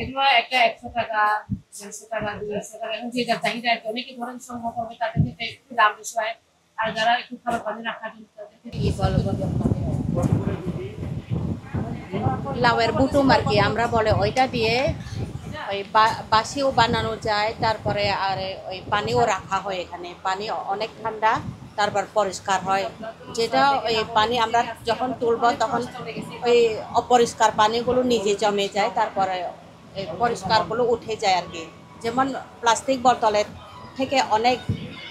এগুলো একটা 100 টাকা, 150 টাকা, 200 টাকা, এখন যে যার চাহিদা আর কি। অনেকে ধরেন সংগ্রহ করবে, তাদের ক্ষেত্রে একটু দাম বেশি হয়। আর যারা একটু খাবার পানি রাখার জন্য তাদের লাউয়ের বুটুম আর কি আমরা বলে, ওইটা দিয়ে ওই বাসিও বানানো যায়। তারপরে আর ওই পানিও রাখা হয়, এখানে পানি অনেক ঠান্ডা, তারপর পরিষ্কার হয়। যেটা ওই পানি আমরা যখন তুলব তখন ওই অপরিষ্কার পানিগুলো নিজে জমে যায়, তারপরে এই পরিষ্কারগুলো উঠে যায় আর কি। যেমন প্লাস্টিক বোতলের থেকে অনেক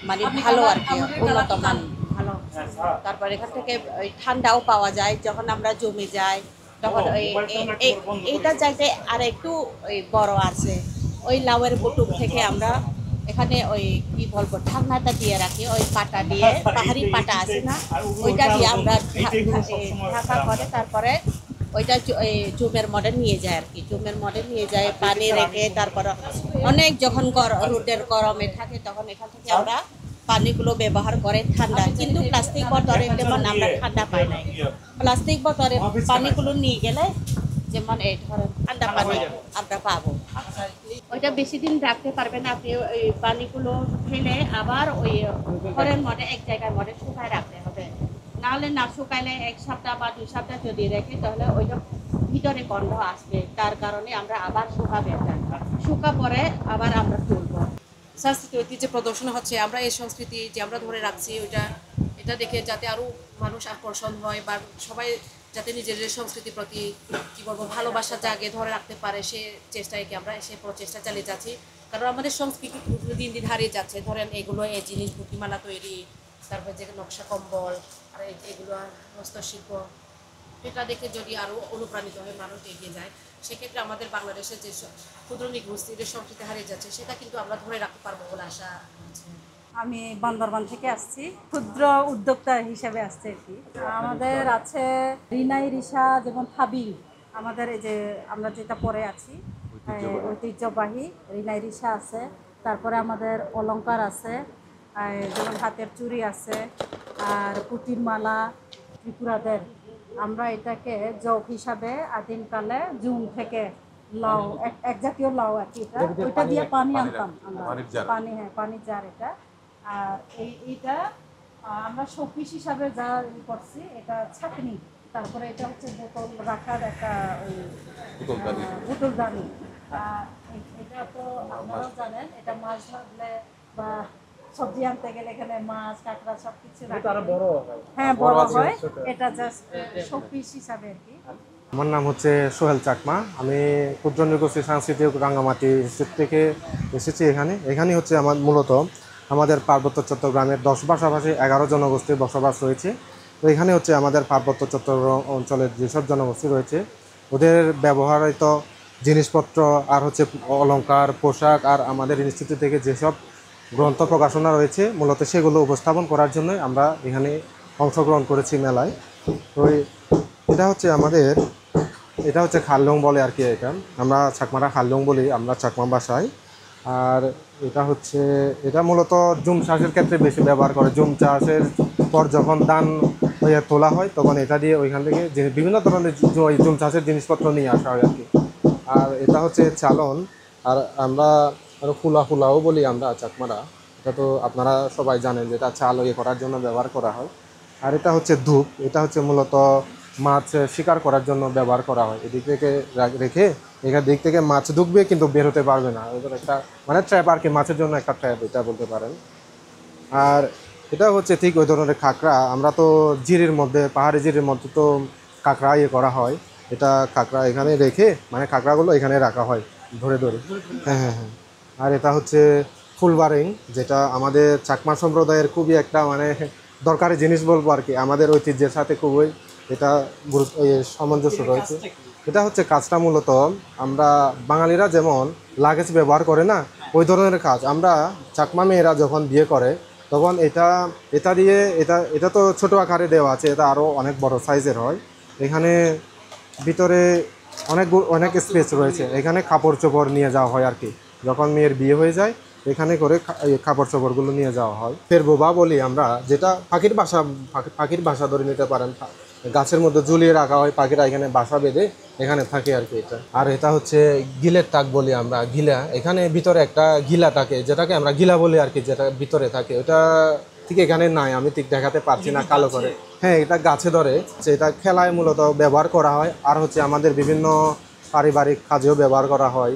মানে ভালো আর কি, উন্নত মান ভালো। তারপর এখান থেকে ওই ঠান্ডাও পাওয়া যায় যখন আমরা জমে যাই তখন। ওই এইটা চাইতে আর একটু ওই বড় আছে, ওই লাউয়ের বুটুম থেকে আমরা এখানে ওই কি বলবো ঢাকনাটা দিয়ে রাখি, ওই পাটা দিয়ে, পাহাড়ি পাটা আছে না, ওইটা দিয়ে আমরা ঢাকা করে তারপরে ওইটা জুমের মডেল নিয়ে যায় আর কি। জুমের মডেল নিয়ে যায়, পানি রেখে তারপর অনেক যখন রোদের গরমে থাকে তখন এখান থেকে আমরা পানিগুলো ব্যবহার করে ঠান্ডা। কিন্তু প্লাস্টিক বোতলে যেমন আমরা ঠান্ডা পাই না, প্লাস্টিক বোতলে পানিগুলো নিয়ে গেলে যেমন এই ধরেন ঠান্ডা পানি আমরা পাবো। ওইটা বেশি দিন রাখতে পারবেন আপনি, ওই পানিগুলো ফেলে আবার ওই ঘরের মধ্যে এক জায়গার মধ্যে শুকায় রাখতে হবে। নাহলে না শুকাইলে 1 সপ্তাহ বা 2 সপ্তাহ যদি রেখে তাহলে ওইটা ভিতরে গন্ধ আসবে। তার কারণে আমরা আবার শুকাবে, শুকা পরে আবার আমরা তুলবো। সংস্কৃতি ঐতিহ্য প্রদর্শন হচ্ছে, আমরা এই সংস্কৃতি যে আমরা ধরে রাখছি এটা দেখে যাতে আরো মানুষ আকর্ষণ হয়, বা সবাই যাতে নিজেদের সংস্কৃতির প্রতি কি বলবো ভালোবাসা জাগে, ধরে রাখতে পারে, সে চেষ্টায় কি আমরা সে প্রচেষ্টা চালিয়ে যাচ্ছি। কারণ আমাদের সংস্কৃতি দিন দিন হারিয়ে যাচ্ছে। ধরেন এগুলো, এই জিনিস পুঁতিমালা তৈরি, তারপর যে নকশা কম্বল, আর এগুলো হস্তশিল্প, এটা দেখে যদি আরো অনুপ্রাণিত হয়ে মানুষ এগিয়ে যায়, সেক্ষেত্রে আমাদের বাংলাদেশের যে ক্ষুদ্র নিগোষ্ঠীদের সংস্কৃতি হারিয়ে যাচ্ছে সেটা কিন্তু আমরা ধরে রাখতে পারবো বলে আশা আছে। আমি বান্দরবান থেকে আসছি, ক্ষুদ্র উদ্যোক্তা হিসেবে আসছি আর কি। আমাদের আছে রিনাই রিসা, যেমন থাবি, আমাদের এই যে আমরা যেটা পরে আছি ঐতিহ্যবাহী রিনাই রিসা আছে। তারপরে আমাদের অলংকার আছে, যেমন হাতের চুড়ি আছে, আর পুঁতির মালা ত্রিপুরাদের। আমরা এটাকে জগ হিসাবে আদিমকালে জুন থেকে লাউ, এক জাতীয় লাউ আর কি, ওইটা দিয়ে পানি আনতাম আমরা, পানি, হ্যাঁ পানির জার এটা। আর এইটা আমরা শোপিস হিসাবে যা করছি, এটা ছাঁকনি। তারপরে এটা হচ্ছে বোতল রাখার একটা ওই বোতলদানি। এটা তো আপনারাও জানেন, এটা মাছ ধরলে বা সবজি আনতে গেলে এখানে মাছ কাঁকড়া সবকিছু হ্যাঁ বড় হয়, এটা জাস্ট শোপিস হিসাবে আর কি। আমার নাম হচ্ছে সোহেল চাকমা। আমি ক্ষুদ্র নিগোষ্ঠী সাংস্কৃতিক রাঙ্গামাটি ইনস্টিটিউট থেকে এসেছি। এখানে হচ্ছে আমার মূলত আমাদের পার্বত্য চট্টগ্রামের 10 পাশাপাশি 11 জনগোষ্ঠীর বসবাস রয়েছে। তো এখানে হচ্ছে আমাদের পার্বত্য চট্টগ্রাম অঞ্চলের যেসব জনগোষ্ঠী রয়েছে ওদের ব্যবহৃত জিনিসপত্র আর হচ্ছে অলংকার, পোশাক, আর আমাদের ইনস্টিটিউট থেকে যেসব গ্রন্থ প্রকাশনা রয়েছে মূলত সেগুলো উপস্থাপন করার জন্যই আমরা এখানে অংশগ্রহণ করেছি মেলায়। তো এটা হচ্ছে খাললং বলে আর কি। এটা আমরা চাকমারা খাললং বলি আমরা চাকমা ভাষায়। আর এটা মূলত জুম চাষের ক্ষেত্রে বেশি ব্যবহার করে। জুম চাষের পর যখন ধান তোলা হয় তখন এটা দিয়ে ওইখান থেকে বিভিন্ন ধরনের জুম চাষের জিনিসপত্র নিয়ে আসা হয় আর কি। আর এটা হচ্ছে চালন, আর আমরা আরও ফুলাও বলি আমরা চাকমারা। এটা তো আপনারা সবাই জানেন যে এটা চাল করার জন্য ব্যবহার করা হয়। আর এটা হচ্ছে ধূপ, এটা হচ্ছে মূলত মাছ শিকার করার জন্য ব্যবহার করা হয়। এদিক থেকে রেখে এখান দিক থেকে মাছ ঢুকবে কিন্তু বের হতে পারবে না, ওদের একটা মানে ট্র্যাপ আর কি, মাছের জন্য একটা ট্র্যাপ এটা বলতে পারেন। আর এটা হচ্ছে ঠিক ওই ধরনের কাঁকড়া। আমরা তো জিরির মধ্যে, পাহাড়ি জিরির মধ্যে তো কাঁকড়া করা হয়। এটা কাঁকড়া এখানে রেখে মানে কাঁকড়াগুলো এখানে রাখা হয় ধরে। হ্যাঁ। আর এটা হচ্ছে ফুলবারিং, যেটা আমাদের চাকমা সম্প্রদায়ের খুবই একটা মানে দরকারি জিনিস বলবো আর কি। আমাদের ঐতিহ্যের সাথে খুবই এটা সামঞ্জস্য রয়েছে। এটা হচ্ছে কাজটা মূলত আমরা বাঙালিরা যেমন লাগেজ ব্যবহার করে না, ওই ধরনের কাজ। আমরা চাকমা মেয়েরা যখন বিয়ে করে তখন এটা দিয়ে এটা তো ছোটো আকারে দেওয়া আছে, এটা আরও অনেক বড় সাইজের হয়। এখানে ভিতরে অনেক স্পেস রয়েছে। এখানে কাপড় চোপড় নিয়ে যাওয়া হয় আর কি। যখন মেয়ের বিয়ে হয়ে যায় এখানে করে কাপড় চোপড়গুলো নিয়ে যাওয়া হয়। ফের বোবা বলি আমরা, যেটা পাখির ভাষা ধরে নিতে পারেন। গাছের মধ্যে ঝুলিয়ে রাখা হয়, পাখিরা এখানে বাসা বেঁধে এখানে থাকে আর কি। এটা আর এটা হচ্ছে গিলের টাক বলি আমরা, গিলা। এখানে ভিতরে একটা গিলা থাকে, যেটাকে আমরা গিলা বলি আর কি, যেটা ভিতরে থাকে। ওটা ঠিক এখানে নাই, আমি ঠিক দেখাতে পারছি না কালো করে। হ্যাঁ, এটা গাছে ধরে, এটা খেলায় মূলত ব্যবহার করা হয়। আর হচ্ছে আমাদের বিভিন্ন পারিবারিক কাজেও ব্যবহার করা হয়।